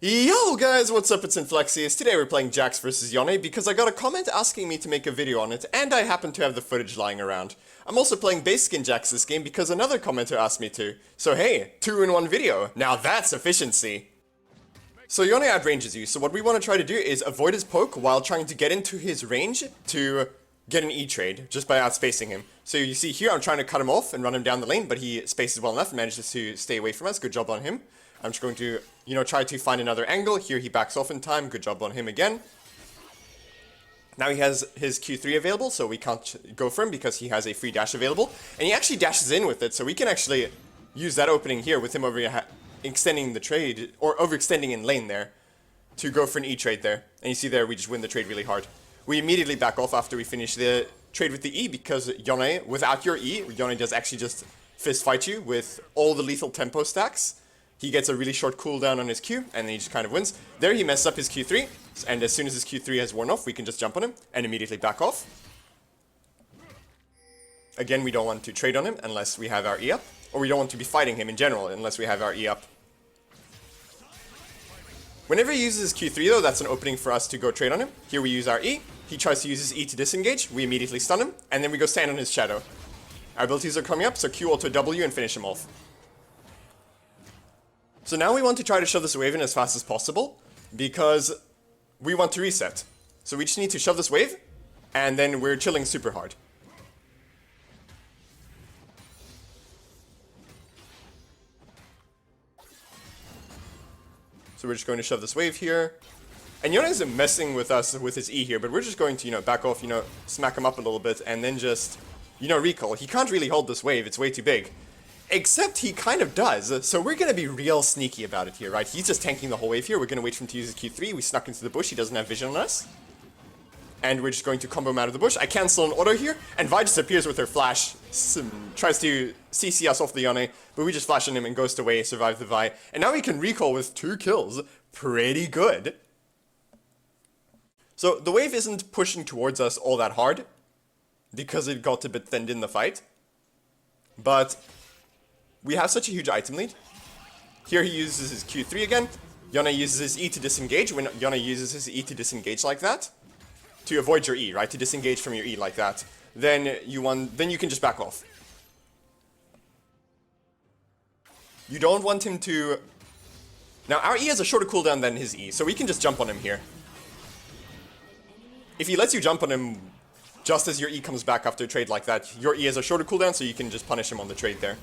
Yo guys, what's up? It's Inflexxius. Today we're playing Jax vs Yone because I got a comment asking me to make a video on it, and I happen to have the footage lying around. I'm also playing base skin Jax this game because another commenter asked me to. So hey, 2 in 1 video. Now that's efficiency. So Yone outranges you, so what we want to try to do is avoid his poke while trying to get into his range to get an E trade, just by outspacing him. So you see here, I'm trying to cut him off and run him down the lane, but he spaces well enough and manages to stay away from us. Good job on him. I'm just going to, try to find another angle. Here he backs off in time. Good job on him again. Now he has his Q3 available, so we can't go for him because he has a free dash available. And he actually dashes in with it, so we can actually use that opening here with him extending the trade, or overextending in lane there, to go for an E trade there. And you see there, we just win the trade really hard. We immediately back off after we finish the trade with the E, because Yone, without your E, Yone does actually just fist fight you with all the lethal tempo stacks. He gets a really short cooldown on his Q, and then he just kind of wins. There he messes up his Q3, and as soon as his Q3 has worn off, we can just jump on him and immediately back off. Again, we don't want to trade on him unless we have our E up, or we don't want to be fighting him in general unless we have our E up. Whenever he uses his Q3 though, that's an opening for us to go trade on him. Here we use our E, he tries to use his E to disengage, we immediately stun him, and then we go stand on his shadow. Our abilities are coming up, so Q auto W and finish him off. So now we want to try to shove this wave in as fast as possible, because we want to reset. So we just need to shove this wave, and then we're chilling super hard. So we're just going to shove this wave here. And Yone isn't messing with us with his E here, but we're just going to, back off, smack him up a little bit, and then just, recall. He can't really hold this wave, it's way too big. Except he kind of does, so we're going to be real sneaky about it here, right? He's just tanking the whole wave here. We're going to wait for him to use his Q3. We snuck into the bush. He doesn't have vision on us. And we're just going to combo him out of the bush. I cancel an auto here, and Vi just appears with her flash. Tries to CC us off the Yone, but we just flash on him and Ghost away, survive the Vi. And now we can recall with 2 kills. Pretty good. So the wave isn't pushing towards us all that hard, because it got a bit thinned in the fight. But we have such a huge item lead. Here he uses his Q3 again. Yone uses his E to disengage. When Yone uses his E to disengage like that, to avoid your E, right? To disengage from your E like that, then you can just back off. You don't want him to... Now our E has a shorter cooldown than his E, so we can just jump on him here. If he lets you jump on him just as your E comes back after a trade like that, your E has a shorter cooldown, so you can just punish him on the trade there.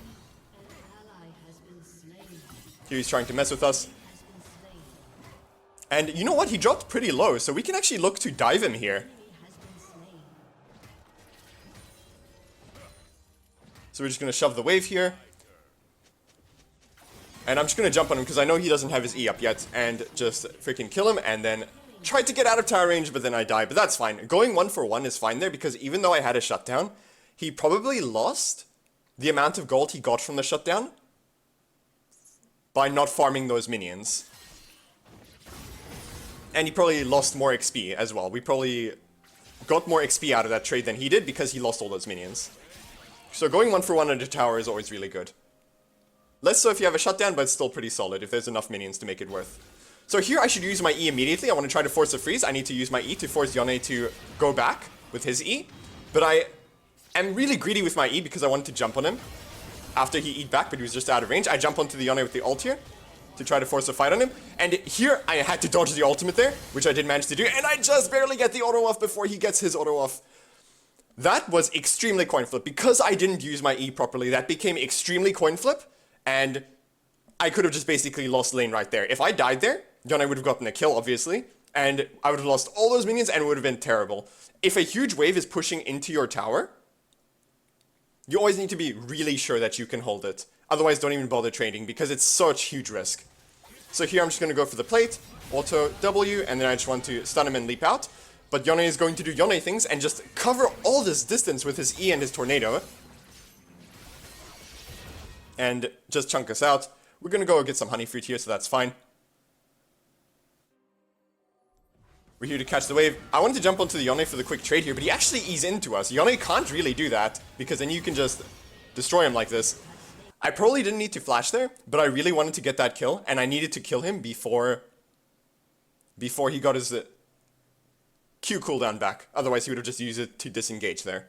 Here he's trying to mess with us. And you know what? He dropped pretty low, so we can actually look to dive him here. So we're just going to shove the wave here. And I'm just going to jump on him because I know he doesn't have his E up yet. And just freaking kill him and then try to get out of tower range, but then I die. But that's fine. Going 1 for 1 is fine there because even though I had a shutdown, he probably lost the amount of gold he got from the shutdown by not farming those minions. And he probably lost more XP as well. We probably got more XP out of that trade than he did because he lost all those minions. So going 1 for 1 under tower is always really good. Less so if you have a shutdown, but it's still pretty solid if there's enough minions to make it worth. So here I should use my E immediately. I want to try to force a freeze. I need to use my E to force Yone to go back with his E. But I am really greedy with my E because I wanted to jump on him after he eat back, but he was just out of range. I jump onto the Yone with the ult here to try to force a fight on him. And here I had to dodge the ultimate there, which I did manage to do. And I just barely get the auto off before he gets his auto off. That was extremely coin flip. Because I didn't use my E properly, that became extremely coin flip. And I could have just basically lost lane right there. If I died there, Yone would have gotten a kill, obviously. And I would have lost all those minions and it would have been terrible. If a huge wave is pushing into your tower, you always need to be really sure that you can hold it. Otherwise, don't even bother trading because it's such huge risk. So here I'm just going to go for the plate, auto W, and then I just want to stun him and leap out. But Yone is going to do Yone things and just cover all this distance with his E and his tornado. And just chunk us out. We're going to go get some honey fruit here, so that's fine. We're here to catch the wave. I wanted to jump onto the Yone for the quick trade here, but he actually eased into us. Yone can't really do that, because then you can just destroy him like this. I probably didn't need to flash there, but I really wanted to get that kill, and I needed to kill him before before he got his Q cooldown back. Otherwise, he would have just used it to disengage there.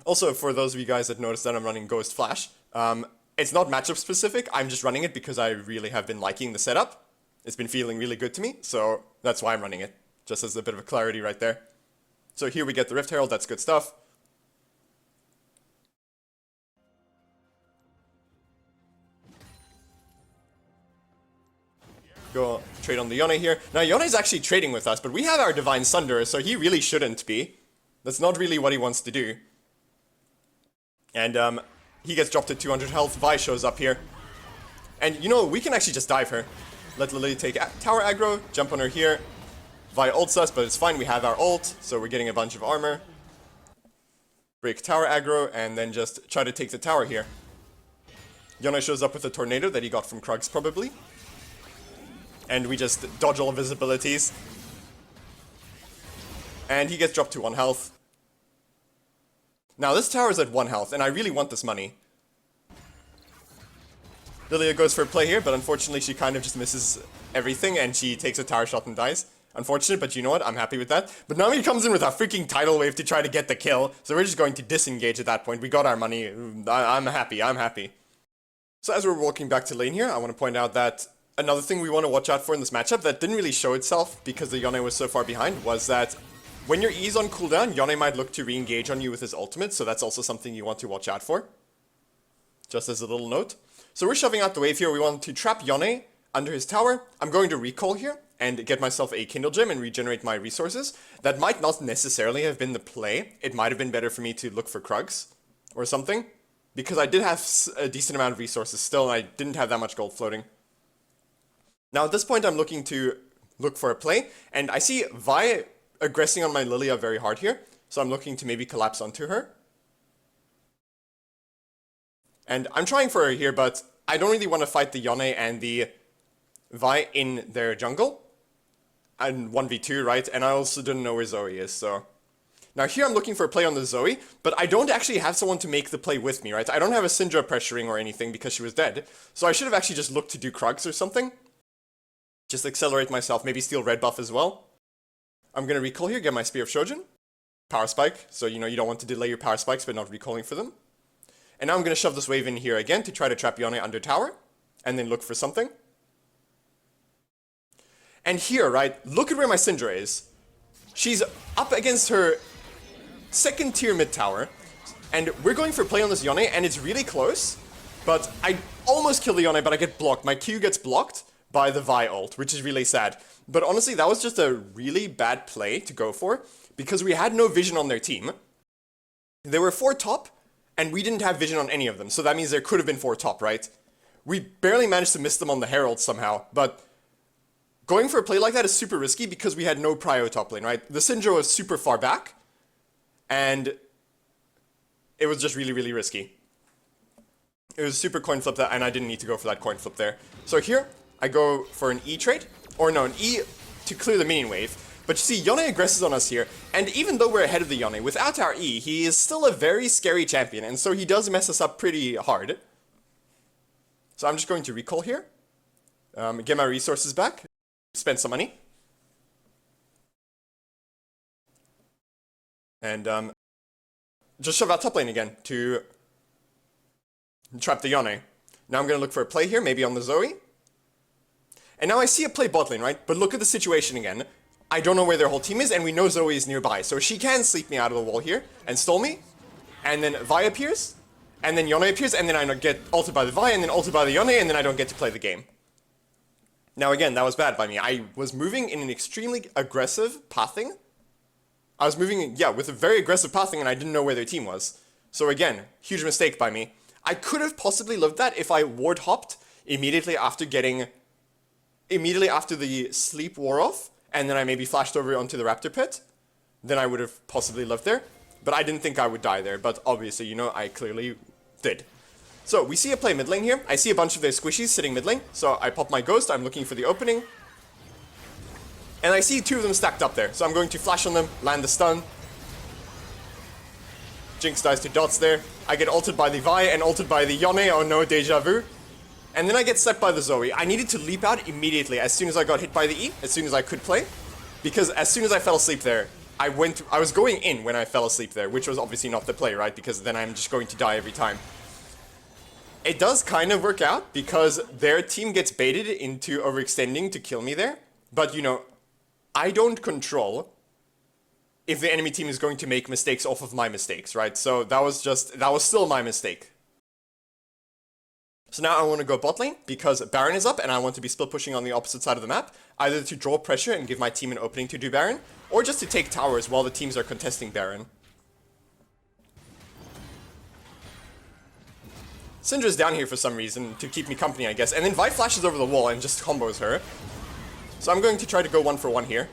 Also, for those of you guys that noticed that I'm running Ghost Flash, it's not matchup specific, I'm just running it because I really have been liking the setup. It's been feeling really good to me, so that's why I'm running it. Just as a bit of a clarity right there. So here we get the Rift Herald, that's good stuff. Go trade on the Yone here. Now Yone is actually trading with us, but we have our Divine Sunder, so he really shouldn't be. That's not really what he wants to do. And he gets dropped to 200 health. Vi shows up here. And you know, we can actually just dive her. Let Lily take tower aggro, jump on her here. Vi ults us, but it's fine, we have our ult, so we're getting a bunch of armor. Break tower aggro, and then just try to take the tower here. Yone shows up with a tornado that he got from Krugs, probably. And we just dodge all invisibilities. And he gets dropped to 1 health. Now this tower is at 1 health, and I really want this money. Lilia goes for a play here, but unfortunately she kind of just misses everything, and she takes a tower shot and dies. Unfortunate, but you know what? I'm happy with that. But now he comes in with a freaking tidal wave to try to get the kill, so we're just going to disengage at that point. We got our money. I'm happy. I'm happy. So as we're walking back to lane here, I want to point out that another thing we want to watch out for in this matchup that didn't really show itself because the Yone was so far behind was that when your E is on cooldown, Yone might look to re-engage on you with his ultimate, so that's also something you want to watch out for. Just as a little note. So we're shoving out the wave here. We want to trap Yone under his tower. I'm going to recall here and get myself a Kindle Gem and regenerate my resources. That might not necessarily have been the play. It might have been better for me to look for Krugs or something, because I did have a decent amount of resources still, and I didn't have that much gold floating. Now at this point I'm looking to look for a play, and I see Vi aggressing on my Lilia very hard here, so I'm looking to maybe collapse onto her. And I'm trying for her here, but I don't really want to fight the Yone and the Vi in their jungle. And 1v2, right? And I also didn't know where Zoe is, so... Now here I'm looking for a play on the Zoe, but I don't actually have someone to make the play with me, right? I don't have a Syndra pressuring or anything because she was dead. So I should have actually just looked to do Krugs or something. Just accelerate myself, maybe steal red buff as well. I'm gonna recall here, get my Spear of Shojin. Power Spike, so you know you don't want to delay your power spikes but not recalling for them. And now I'm gonna shove this wave in here again to try to trap Yone under tower, and then look for something. And here, right, look at where my Syndra is. She's up against her second tier mid tower, and we're going for a play on this Yone, and it's really close, but I almost kill the Yone, but I get blocked. My Q gets blocked by the Vi ult, which is really sad. But honestly, that was just a really bad play to go for, because we had no vision on their team. There were 4 top, and we didn't have vision on any of them, so that means there could have been 4 top, right? We barely managed to miss them on the Herald somehow, but going for a play like that is super risky because we had no prio top lane, right? The Syndra was super far back, and it was just really, really risky. It was super coin flip that, and I didn't need to go for that coin flip there. So here, I go for an E trade, or no, an E to clear the minion wave. But you see, Yone aggresses on us here, and even though we're ahead of the Yone, without our E, he is still a very scary champion, and so he does mess us up pretty hard. So I'm just going to recall here, get my resources back, spend some money, and just shove out top lane again to trap the Yone. Now I'm going to look for a play here, maybe on the Zoe. And now I see a play bot lane, right? But look at the situation again. I don't know where their whole team is, and we know Zoe is nearby. So she can sleep me out of the wall here and stall me. And then Vi appears, and then Yone appears, and then I get ulted by the Vi, and then ulted by the Yone, and then I don't get to play the game. Now again, that was bad by me. I was moving in an extremely aggressive pathing. I was moving, yeah, with a very aggressive pathing, and I didn't know where their team was. So again, huge mistake by me. I could have possibly lived that if I ward hopped immediately after the sleep wore off, and then I maybe flashed over onto the Raptor Pit. Then I would have possibly lived there. But I didn't think I would die there, but obviously, you know, I clearly did. So we see a play mid lane here. I see a bunch of their squishies sitting mid lane, so I pop my ghost, I'm looking for the opening. And I see 2 of them stacked up there, so I'm going to flash on them, land the stun. Jinx dies to dots there. I get ulted by the Vi and ulted by the Yone, oh no, deja vu. And then I get slept by the Zoe. I needed to leap out immediately as soon as I got hit by the E, as soon as I could play. Because as soon as I fell asleep there, I was going in when I fell asleep there, which was obviously not the play, right? Because then I'm just going to die every time. It does kind of work out because their team gets baited into overextending to kill me there. But, you know, I don't control if the enemy team is going to make mistakes off of my mistakes, right? So that was still my mistake. So now I want to go bot lane because Baron is up and I want to be split pushing on the opposite side of the map, either to draw pressure and give my team an opening to do Baron, or just to take towers while the teams are contesting Baron. Syndra's down here for some reason to keep me company, I guess, and then Vi flashes over the wall and just combos her. So I'm going to try to go 1-for-1 here.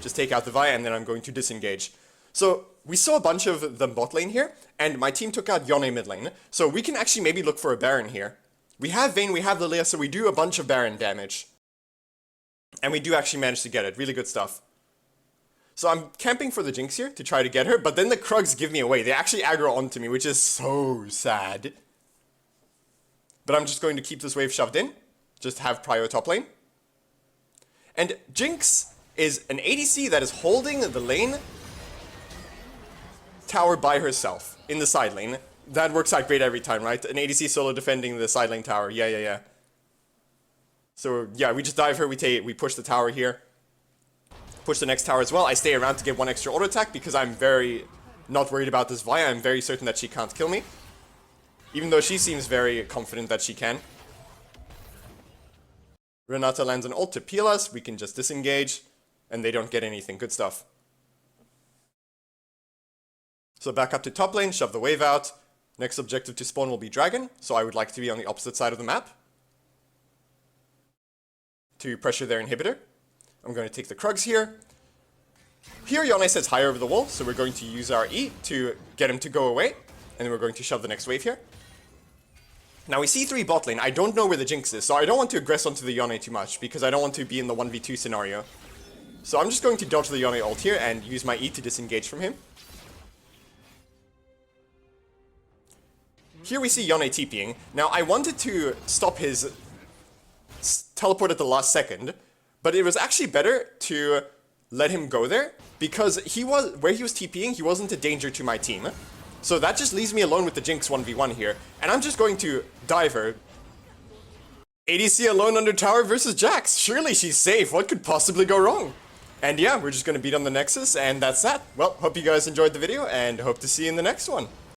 Just take out the Vi and then I'm going to disengage. So we saw a bunch of the bot lane here, and my team took out Yone mid lane. So we can actually maybe look for a Baron here. We have Vayne, we have Lilia, so we do a bunch of Baron damage. And we do actually manage to get it. Really good stuff. So I'm camping for the Jinx here to try to get her, but then the Krugs give me away. They actually aggro onto me, which is so sad. But I'm just going to keep this wave shoved in. Just have prio top lane. And Jinx is an ADC that is holding the lane tower by herself in the side lane. That works out great every time, right? An ADC solo defending the side lane tower. Yeah. So yeah, we just dive her, we push the tower here. Push the next tower as well. I stay around to get one extra auto attack because I'm very not worried about this Vi. I'm very certain that she can't kill me. Even though she seems very confident that she can. Renata lands an ult to peel us. We can just disengage. And they don't get anything. Good stuff. So back up to top lane, shove the wave out. Next objective to spawn will be Dragon, so I would like to be on the opposite side of the map to pressure their inhibitor. I'm going to take the Krugs here. Here Yone sets high over the wall, so we're going to use our E to get him to go away, and then we're going to shove the next wave here. Now we see 3 bot lane. I don't know where the Jinx is, so I don't want to aggress onto the Yone too much, because I don't want to be in the 1v2 scenario. So I'm just going to dodge the Yone ult here and use my E to disengage from him. Here we see Yone TPing. Now I wanted to stop his teleport at the last second, but it was actually better to let him go there because where he was TPing, he wasn't a danger to my team. So that just leaves me alone with the Jinx 1v1 here, and I'm just going to dive her. ADC alone under tower versus Jax. Surely she's safe. What could possibly go wrong? And yeah, we're just going to beat on the Nexus, and that's that. Well, hope you guys enjoyed the video, and hope to see you in the next one.